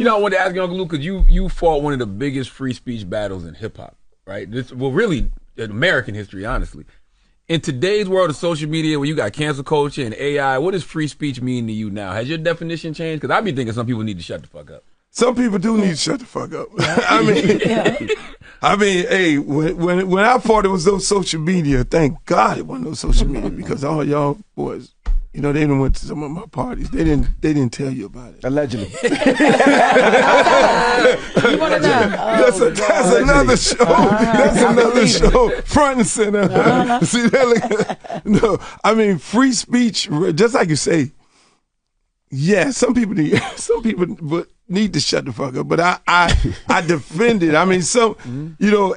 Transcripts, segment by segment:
You know, I wanted to ask you, Uncle Luke, because you fought one of the biggest free speech battles in hip hop, right? Well, really, in American history, honestly. In today's world of social media, where you got cancel culture and AI, what does free speech mean to you now? Has your definition changed? Because I be thinking some people need to shut the fuck up. Some people do need to shut the fuck up. I mean, hey, when I fought, it was no social media. Thank God it wasn't no social media, because all y'all boys, you know, they done went to some of my parties. They didn't tell you about it. Allegedly. That's another show. That's another show. Front and center. See that? No, I mean, free speech. Just like you say. Yeah, some people need to shut the fuck up. But I defend it. I mean, you know,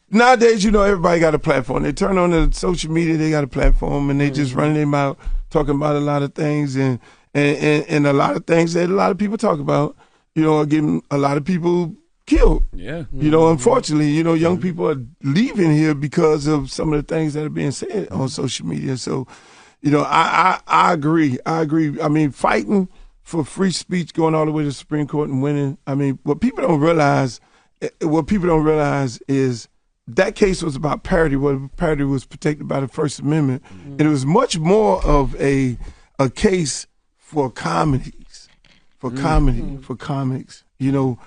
nowadays, you know, everybody got a platform. They turn on the social media, they got a platform, and they just run their mouth talking about a lot of things, and a lot of things that a lot of people talk about, you know, are getting a lot of people killed. Yeah. You know, unfortunately, you know, young people are leaving here because of some of the things that are being said on social media. So, you know, I agree. I mean, fighting for free speech, going all the way to the Supreme Court and winning. I mean, what people don't realize is that case was about parody. Well, parody was protected by the First Amendment, and it was much more of a case for comedies, for comics. You know,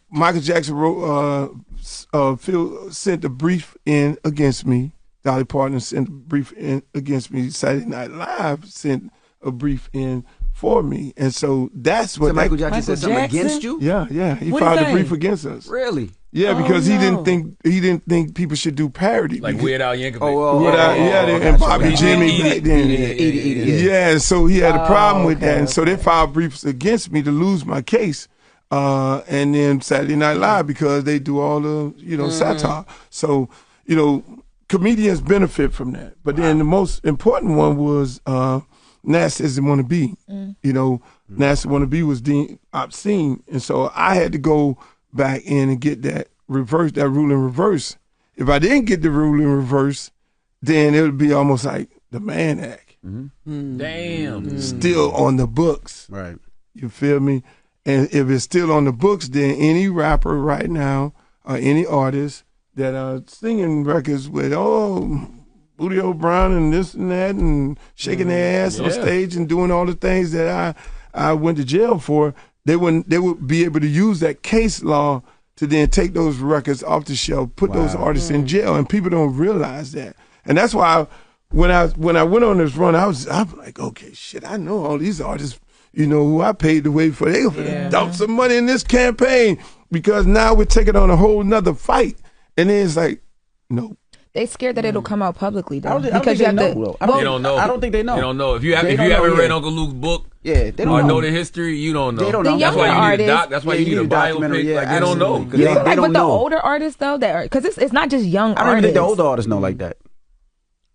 Michael Jackson sent a brief in against me. Dolly Parton sent a brief in against me. Saturday Night Live sent a brief in for me, and so that's what. So Michael Jackson said something against you? Yeah. He filed a brief against us. Really? Yeah, because he didn't think people should do parody. Like Weird Al Yankovic. And Bobby Jimmy back then. Yeah. So he had a problem with that, and so they filed briefs against me to lose my case. And then Saturday Night Live, because they do all the satire. So comedians benefit from that. But then the most important one was Nasty As It Wanna Be. You know, Nasty Wanna Be was deemed obscene, and so I had to go back in and get that rule in reverse. If I didn't get the rule in reverse, then it would be almost like the Mann Act. Damn. Still on the books. Right. You feel me? And if it's still on the books, then any rapper right now or any artist that are singing records with, Booty O'Brien and this and that and shaking their ass on stage and doing all the things that I went to jail for, they would be able to use that case law to then take those records off the shelf, put those artists in jail, and people don't realize that. And that's why when I went on this run, I'm like, okay, shit, I know all these artists, you know, who I paid the way for. They gonna dump some money in this campaign, because now we're taking on a whole nother fight. And then it's like, no. They scared that it'll come out publicly, though. They don't know. They don't know. I don't think they know. They don't know. If you haven't read Uncle Luke's book, they don't know the history, you don't know. They don't know. That's why you need a doc. That's why you need a biopic. Like, they don't know. But the older artists, though, because it's not just young artists. I don't even think the older artists know like that.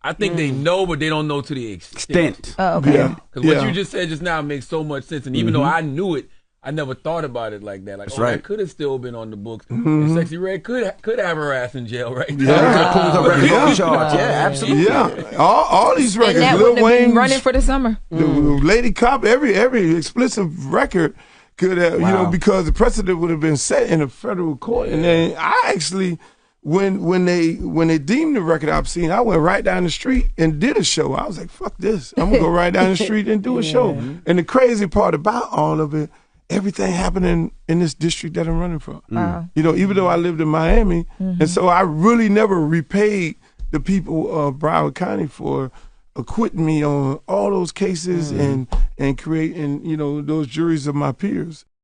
I think they know, but they don't know to the extent. Oh, okay. Because what you just said just now makes so much sense. And even though I knew it, I never thought about it like that. Like, that could have still been on the books. And Sexy Red could have her ass in jail right now. Yeah, absolutely. Yeah, all these records. And that Lil wouldn't have been running for the summer. The Lady Cop, every explicit record could have, because the precedent would have been set in a federal court. And then I actually, when they deemed the record obscene, I went right down the street and did a show. I was like, fuck this. I'm going to go right down the street and do a show. And the crazy part about all of it, everything happened in this district that I'm running from. You know, even though I lived in Miami, and so I really never repaid the people of Broward County for acquitting me on all those cases and creating, those juries of my peers.